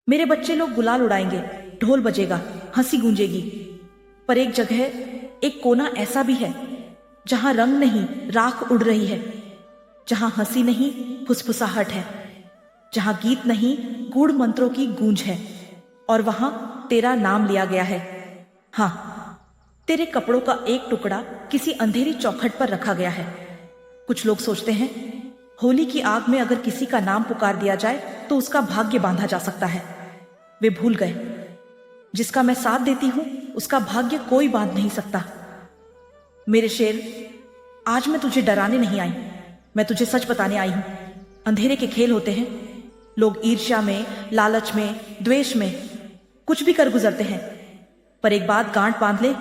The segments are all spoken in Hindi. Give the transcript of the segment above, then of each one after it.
मेरे बच्चे लोग गुलाल उड़ाएंगे, ढोल बजेगा, हंसी गूंजेगी। पर एक जगह, एक कोना ऐसा भी है जहां रंग नहीं, राख उड़ रही है, जहां हंसी नहीं, फुसफुसाहट है, जहां गीत नहीं, गूढ़ मंत्रों की गूंज है। और वहां तेरा नाम लिया गया है। हाँ, तेरे कपड़ों का एक टुकड़ा किसी अंधेरी चौखट पर रखा गया है। कुछ लोग सोचते हैं होली की आग में अगर किसी का नाम पुकार दिया जाए तो उसका भाग्य बांधा जा सकता है। वे भूल गए, जिसका मैं साथ देती हूं उसका भाग्य कोई बांध नहीं सकता। मेरे शेर, आज मैं तुझे डराने नहीं आई, मैं तुझे सच बताने आई हूं। अंधेरे के खेल होते हैं, लोग ईर्ष्या में, लालच में, द्वेष में कुछ भी कर गुजरते हैं। पर एक बात गांठ बांध ले,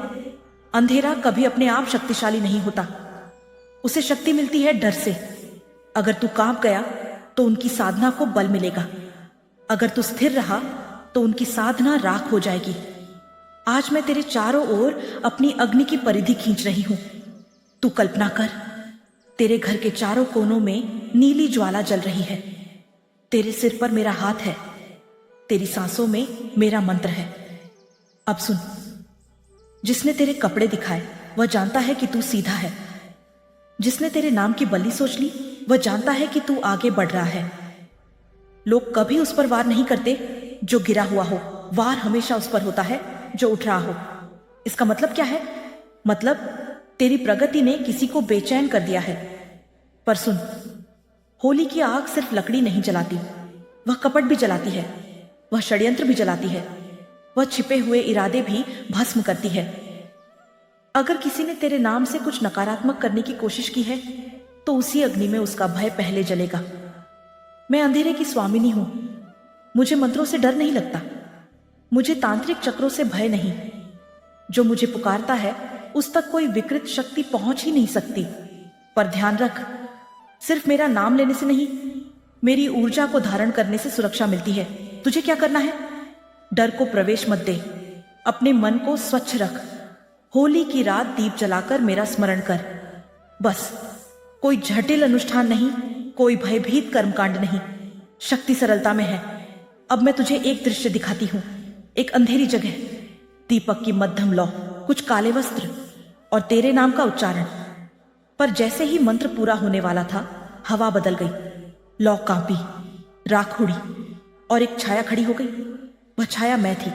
अंधेरा कभी अपने आप शक्तिशाली नहीं होता। उसे शक्ति मिलती है डर से। अगर तू कांप गया तो उनकी साधना को बल मिलेगा, अगर तू स्थिर रहा तो उनकी साधना राख हो जाएगी। आज मैं तेरे चारों ओर अपनी अग्नि की परिधि खींच रही हूं। तू कल्पना कर, तेरे घर के चारों कोनों में नीली ज्वाला जल रही है। तेरे सिर पर मेरा हाथ है, तेरी सांसों में मेरा मंत्र है। अब सुन, जिसने तेरे कपड़े दिखाए वह जानता है कि तू सीधा है। जिसने तेरे नाम की बलि सोच ली वह जानता है कि तू आगे बढ़ रहा है। लोग कभी उस पर वार नहीं करते जो गिरा हुआ हो, वार हमेशा उस पर होता है जो उठ रहा हो। इसका मतलब क्या है? मतलब तेरी प्रगति ने किसी को बेचैन कर दिया है। पर सुन, होली की आग सिर्फ लकड़ी नहीं जलाती, वह कपट भी जलाती है, वह षड्यंत्र भी जलाती है, वह छिपे हुए इरादे भी भस्म करती है। अगर किसी ने तेरे नाम से कुछ नकारात्मक करने की कोशिश की है तो उसी अग्नि में उसका भय पहले जलेगा। मैं अंधेरे की स्वामिनी हूं, मुझे मंत्रों से डर नहीं लगता, मुझे तांत्रिक चक्रों से भय नहीं। जो मुझे पुकारता है उस तक कोई विकृत शक्ति पहुंच ही नहीं सकती। पर ध्यान रख, सिर्फ मेरा नाम लेने से नहीं, मेरी ऊर्जा को धारण करने से सुरक्षा मिलती है। तुझे क्या करना है? डर को प्रवेश मत दे, अपने मन को स्वच्छ रख। होली की रात दीप जलाकर मेरा स्मरण कर, बस। कोई जटिल अनुष्ठान नहीं, कोई भयभीत कर्मकांड नहीं, शक्ति सरलता में है। अब मैं तुझे एक दृश्य दिखाती हूं, एक अंधेरी जगह, दीपक की मध्यम लौ, कुछ काले वस्त्र और तेरे नाम का उच्चारण। पर जैसे ही मंत्र पूरा होने वाला था, हवा बदल गई, लौ कांपी, राख उड़ी और एक छाया खड़ी हो गई। वह छाया मैं थी।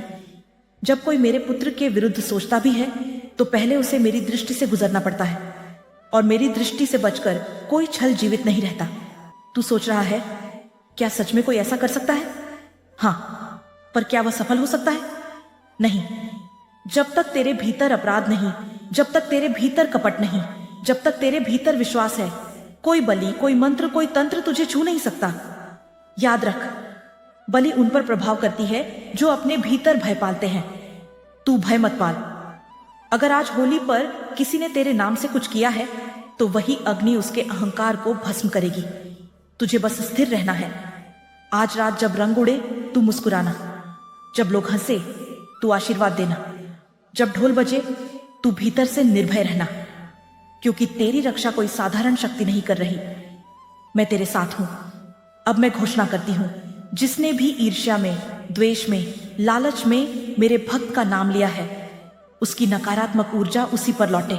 जब कोई मेरे पुत्र के विरुद्ध सोचता भी है तो पहले उसे मेरी दृष्टि से गुजरना पड़ता है, और मेरी दृष्टि से बचकर कोई छल जीवित नहीं रहता। तू सोच रहा है, क्या सच में कोई ऐसा कर सकता है? हाँ, पर क्या वह सफल हो सकता है? नहीं। जब तक तेरे भीतर अपराध नहीं, जब तक तेरे भीतर कपट नहीं, जब तक तेरे भीतर विश्वास है, कोई बलि, कोई मंत्र, कोई तंत्र तुझे छू नहीं सकता। याद रख, बलि उन पर प्रभाव करती है जो अपने भीतर भय पालते हैं। तू भय मत पाल। अगर आज होली पर किसी ने तेरे नाम से कुछ किया है तो वही अग्नि उसके अहंकार को भस्म करेगी। तुझे बस स्थिर रहना है। आज रात जब रंग उड़े तू मुस्कुराना, जब लोग हंसे तू आशीर्वाद देना, जब ढोल बजे तू भीतर से निर्भय रहना, क्योंकि तेरी रक्षा कोई साधारण शक्ति नहीं कर रही। मैं तेरे साथ हूं। अब मैं घोषणा करती हूं, जिसने भी ईर्ष्या में, द्वेष में, लालच में मेरे भक्त का नाम लिया है, उसकी नकारात्मक ऊर्जा उसी पर लौटे।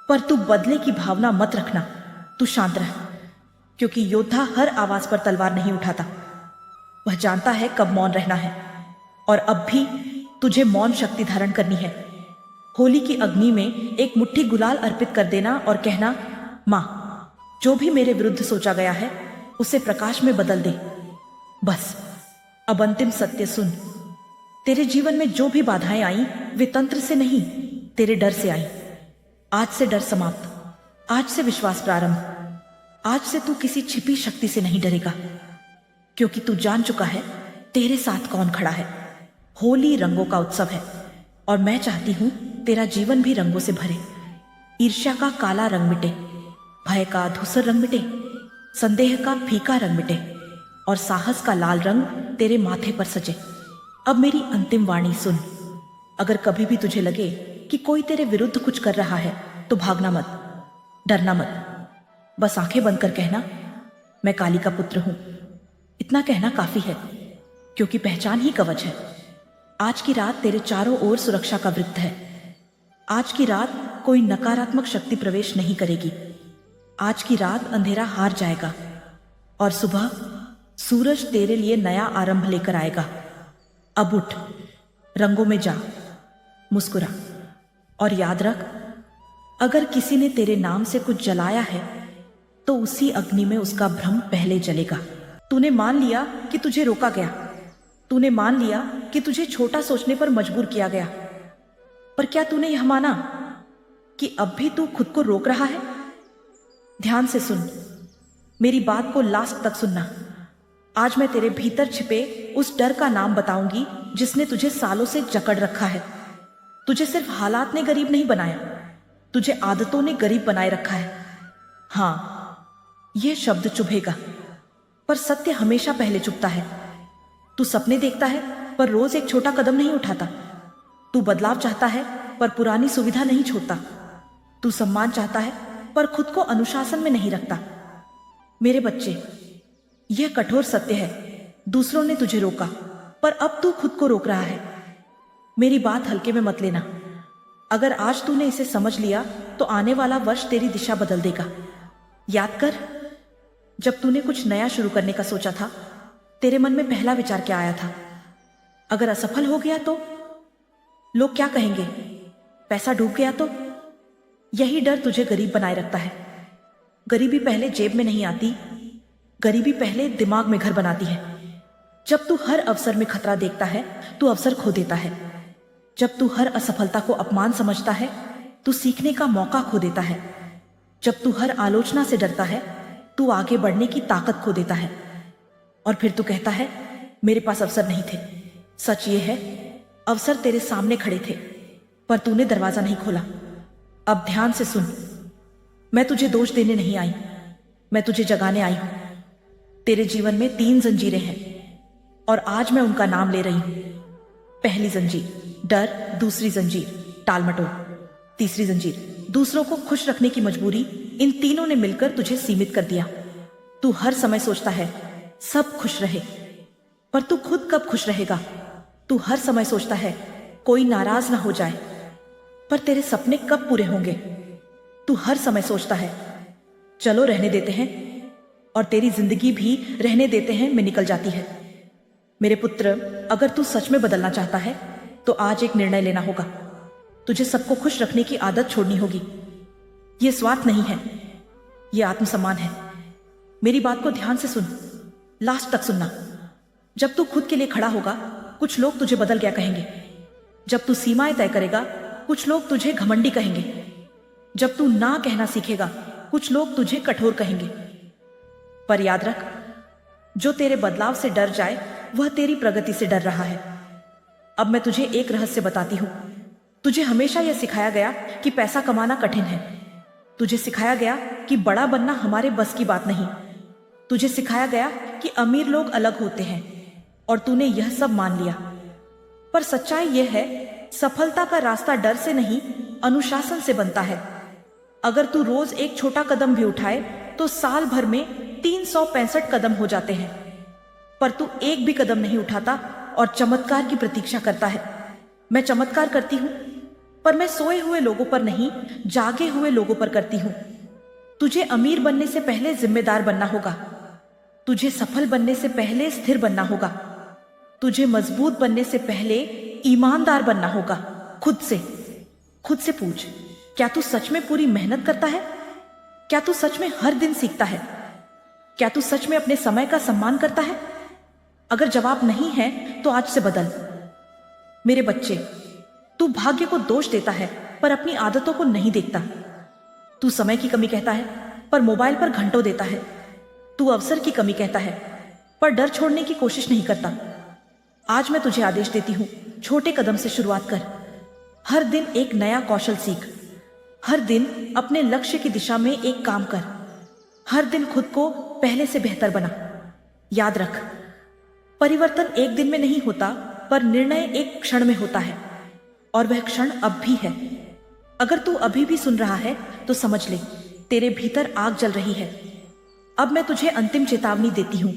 पर तू बदले की भावना मत रखना, तू शांत रह, क्योंकि योद्धा हर आवाज पर तलवार नहीं उठाता। वह जानता है कब मौन रहना है, और अब भी तुझे मौन शक्ति धारण करनी है। होली की अग्नि में एक मुट्ठी गुलाल अर्पित कर देना और कहना, मां, जो भी मेरे विरुद्ध सोचा गया है उसे प्रकाश में बदल दे। बस अब अंतिम सत्य सुन, तेरे जीवन में जो भी बाधाएं आई वे तंत्र से नहीं, तेरे डर से आई। आज से डर समाप्त, आज से विश्वास प्रारंभ। आज से तू किसी छिपी शक्ति से नहीं डरेगा, क्योंकि तू जान चुका है तेरे साथ कौन खड़ा है। होली रंगों का उत्सव है और मैं चाहती हूं तेरा जीवन भी रंगों से भरे। ईर्ष्या का काला रंग मिटे, भय का धूसर रंग मिटे, संदेह का फीका रंग मिटे और साहस का लाल रंग तेरे माथे पर सजे। अब मेरी अंतिम वाणी सुन। अगर कभी भी तुझे लगे कि कोई तेरे विरुद्ध कुछ कर रहा है तो भागना मत, डरना मत। बस आंखें बंद कर कहना, मैं काली का पुत्र हूं। इतना कहना काफी है, क्योंकि पहचान ही कवच है। आज की रात तेरे चारों ओर सुरक्षा का वृत्त है। आज की रात कोई नकारात्मक शक्ति प्रवेश नहीं करेगी। आज की रात अंधेरा हार जाएगा और सुबह सूरज तेरे लिए नया आरंभ लेकर आएगा। अब उठ, रंगों में जा, मुस्कुरा और याद रख, अगर किसी ने तेरे नाम से कुछ जलाया है तो उसी अग्नि में उसका भ्रम पहले जलेगा। तूने मान लिया कि तुझे रोका गया, तूने मान लिया कि तुझे छोटा सोचने पर मजबूर किया गया, पर क्या तूने यह माना कि अब भी तू खुद को रोक रहा है? ध्यान से सुन, मेरी बात को लास्ट तक सुनना। आज मैं तेरे भीतर छिपे उस डर का नाम बताऊंगी जिसने तुझे सालों से जकड़ रखा है। तुझे सिर्फ हालात ने गरीब नहीं बनाया, तुझे आदतों ने गरीब बनाए रखा है। हाँ, यह शब्द चुभेगा, पर सत्य हमेशा पहले चुभता है। तू सपने देखता है पर रोज एक छोटा कदम नहीं उठाता। तू बदलाव चाहता है पर पुरानी सुविधा नहीं छोड़ता। तू सम्मान चाहता है पर खुद को अनुशासन में नहीं रखता। मेरे बच्चे, यह कठोर सत्य है। दूसरों ने तुझे रोका पर अब तू खुद को रोक रहा है। मेरी बात हल्के में मत लेना। अगर आज तूने इसे समझ लिया तो आने वाला वर्ष तेरी दिशा बदल देगा। याद कर, जब तूने कुछ नया शुरू करने का सोचा था, तेरे मन में पहला विचार क्या आया था? अगर असफल हो गया तो? लोग क्या कहेंगे? पैसा डूब गया तो? यही डर तुझे गरीब बनाए रखता है। गरीबी पहले जेब में नहीं आती, गरीबी पहले दिमाग में घर बनाती है। जब तू हर अवसर में खतरा देखता है, तू अवसर खो देता है। जब तू हर असफलता को अपमान समझता है, तू सीखने का मौका खो देता है। जब तू हर आलोचना से डरता है, तू आगे बढ़ने की ताकत खो देता है। और फिर तू कहता है, मेरे पास अवसर नहीं थे। सच ये है, अवसर तेरे सामने खड़े थे, पर तूने दरवाजा नहीं खोला। अब ध्यान से सुन, मैं तुझे दोष देने नहीं आई, मैं तुझे जगाने आई हूं। तेरे जीवन में 3 जंजीरें हैं और आज मैं उनका नाम ले रही हूं। पहली जंजीर डर, दूसरी जंजीर टालमटोल, तीसरी जंजीर दूसरों को खुश रखने की मजबूरी। इन तीनों ने मिलकर तुझे सीमित कर दिया। तू हर समय सोचता है सब खुश रहे, पर तू खुद कब खुश रहेगा? तू हर समय सोचता है कोई नाराज ना हो जाए, पर तेरे सपने कब पूरे होंगे? तू हर समय सोचता है चलो रहने देते हैं, और तेरी जिंदगी भी रहने देते हैं में निकल जाती है। मेरे पुत्र, अगर तू सच में बदलना चाहता है तो आज एक निर्णय लेना होगा। तुझे सबको खुश रखने की आदत छोड़नी होगी। यह स्वार्थ नहीं है, यह आत्मसम्मान है। मेरी बात को ध्यान से सुन, लास्ट तक सुनना। जब तू खुद के लिए खड़ा होगा, कुछ लोग तुझे बदल गया कहेंगे। जब तू सीमाएं तय करेगा, कुछ लोग तुझे घमंडी कहेंगे। जब तू ना कहना सीखेगा, कुछ लोग तुझे कठोर कहेंगे। पर याद रख, जो तेरे बदलाव से डर जाए वह तेरी प्रगति से डर रहा है। अब मैं तुझे एक रहस्य बताती हूं। तुझे हमेशा यह सिखाया गया कि पैसा कमाना कठिन है। तुझे सिखाया गया कि बड़ा बनना हमारे बस की बात नहीं। तुझे सिखाया गया कि अमीर लोग अलग होते हैं, और तूने यह सब मान लिया। पर सच्चाई यह है, सफलता का रास्ता डर से नहीं, अनुशासन से बनता है। अगर तू रोज एक छोटा कदम भी उठाए तो साल भर में 365 कदम हो जाते हैं। पर तू एक भी कदम नहीं उठाता और चमत्कार की प्रतीक्षा करता है। मैं चमत्कार करती हूं, पर मैं सोए हुए लोगों पर नहीं, जागे हुए लोगों पर करती हूं। तुझे अमीर बनने से पहले जिम्मेदार बनना होगा। तुझे सफल बनने से पहले स्थिर बनना होगा। तुझे मजबूत बनने से पहले ईमानदार बनना होगा। खुद से पूछ, क्या तू सच में पूरी मेहनत करता है? क्या तू सच में हर दिन सीखता है? क्या तू सच में अपने समय का सम्मान करता है? अगर जवाब नहीं है तो आज से बदल। मेरे बच्चे, तू भाग्य को दोष देता है पर अपनी आदतों को नहीं देखता। तू समय की कमी कहता है पर मोबाइल पर घंटों देता है। तू अवसर की कमी कहता है पर डर छोड़ने की कोशिश नहीं करता। आज मैं तुझे आदेश देती हूं, छोटे कदम से शुरुआत कर। हर दिन एक नया कौशल सीख। हर दिन अपने लक्ष्य की दिशा में एक काम कर। हर दिन खुद को पहले से बेहतर बना। याद रख, परिवर्तन एक दिन में नहीं होता, पर निर्णय एक क्षण में होता है, और वह क्षण अब भी है। अगर तू अभी भी सुन रहा है तो समझ ले, तेरे भीतर आग जल रही है। अब मैं तुझे अंतिम चेतावनी देती हूं।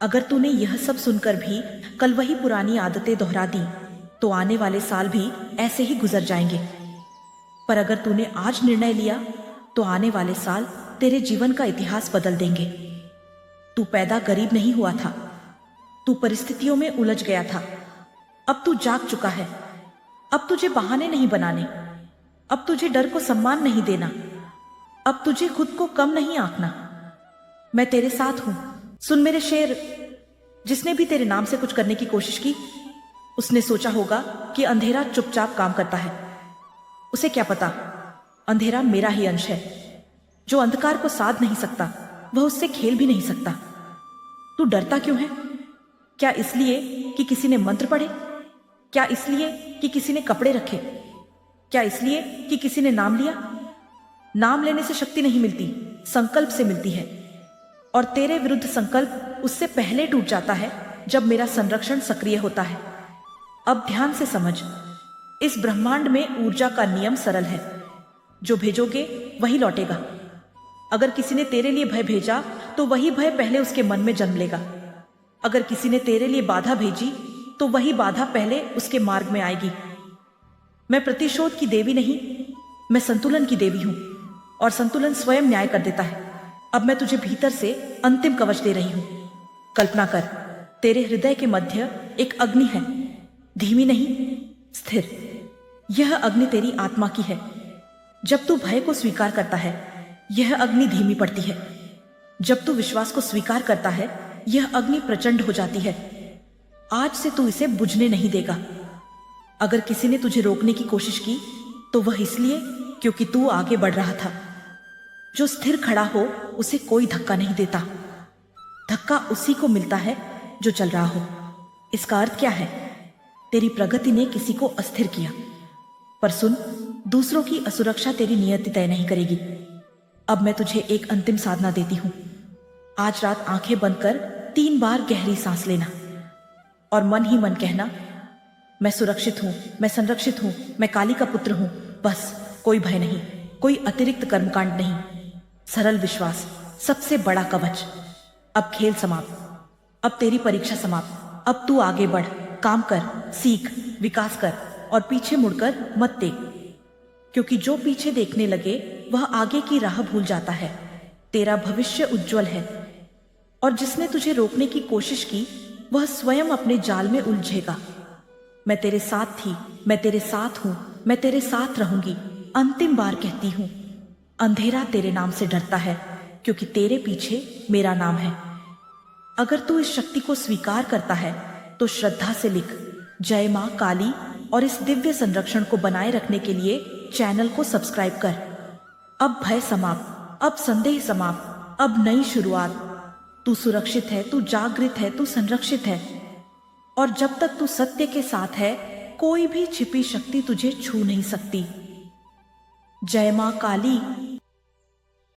अगर तूने यह सब सुनकर भी कल वही पुरानी आदतें दोहरा दी तो आने वाले साल भी ऐसे ही गुजर जाएंगे। पर अगर तूने आज निर्णय लिया तो आने वाले साल तेरे जीवन का इतिहास बदल देंगे। तू पैदा गरीब नहीं हुआ था, तू परिस्थितियों में उलझ गया था। अब तू जाग चुका है। अब तुझे बहाने नहीं बनाने, अब तुझे डर को सम्मान नहीं देना, अब तुझे खुद को कम नहीं आंकना। मैं तेरे साथ हूं। सुन मेरे शेर, जिसने भी तेरे नाम से कुछ करने की कोशिश की उसने सोचा होगा कि अंधेरा चुपचाप काम करता है। उसे क्या पता, अंधेरा मेरा ही अंश है। जो अंधकार को साध नहीं सकता वह उससे खेल भी नहीं सकता। तू डरता क्यों है? क्या इसलिए कि किसी ने मंत्र पढ़े? क्या इसलिए कि किसी ने कपड़े रखे? क्या इसलिए कि किसी ने नाम लिया? नाम लेने से शक्ति नहीं मिलती, संकल्प से मिलती है। और तेरे विरुद्ध संकल्प उससे पहले टूट जाता है जब मेरा संरक्षण सक्रिय होता है। अब ध्यान से समझ, इस ब्रह्मांड में ऊर्जा का नियम सरल है। जो भेजोगे वही लौटेगा। अगर किसी ने तेरे लिए भय भेजा तो वही भय पहले उसके मन में जन्म लेगा। अगर किसी ने तेरे लिए बाधा भेजी तो वही बाधा पहले उसके मार्ग में आएगी। मैं प्रतिशोध की देवी नहीं, मैं संतुलन की देवी हूं और संतुलन स्वयं न्याय कर देता है। अब मैं तुझे भीतर से अंतिम कवच दे रही हूं। कल्पना कर, तेरे हृदय के मध्य एक अग्नि है, धीमी नहीं, स्थिर। यह अग्नि तेरी आत्मा की है। जब तू भय को स्वीकार करता है यह अग्नि धीमी पड़ती है। जब तू विश्वास को स्वीकार करता है यह अग्नि प्रचंड हो जाती है। आज से तू इसे बुझने नहीं देगा। अगर किसी ने तुझे रोकने की कोशिश की तो वह इसलिए क्योंकि तू आगे बढ़ रहा था। जो स्थिर खड़ा हो उसे कोई धक्का नहीं देता। धक्का उसी को मिलता है जो चल रहा हो। इसका अर्थ क्या है? तेरी प्रगति ने किसी को अस्थिर किया। पर सुन, दूसरों की असुरक्षा तेरी नियति तय नहीं करेगी। अब मैं तुझे एक अंतिम साधना देती हूं। आज रात आंखें बंद कर 3 बार गहरी सांस लेना और मन ही मन कहना, मैं सुरक्षित हूं, मैं संरक्षित हूं, मैं काली का पुत्र हूं। बस, कोई भय नहीं, कोई अतिरिक्त कर्मकांड नहीं, सरल विश्वास सबसे बड़ा कवच। अब खेल समाप्त, अब तेरी परीक्षा समाप्त। अब तू आगे बढ़, काम कर, सीख, विकास कर और पीछे मुड़कर मत देख, क्योंकि जो पीछे देखने लगे वह आगे की राह भूल जाता है। तेरा भविष्य उज्जवल है और जिसने तुझे रोकने की कोशिश की वह स्वयं अपने जाल में उलझेगा। मैं तेरे साथ थी, मैं तेरे साथ हूं, मैं तेरे साथ रहूंगी। अंतिम बार कहती हूं, अंधेरा तेरे नाम से डरता है क्योंकि तेरे पीछे मेरा नाम है। अगर तू इस शक्ति को स्वीकार करता है तो श्रद्धा से लिख, जय मां काली, और इस दिव्य संरक्षण को बनाए रखने के लिए चैनल को सब्सक्राइब कर। अब भय समाप्त, अब संदेह समाप्त, अब नई शुरुआत। तू सुरक्षित है, तू जागृत है, तू संरक्षित है और जब तक तू सत्य के साथ है कोई भी छिपी शक्ति तुझे छू नहीं सकती। जय मां काली।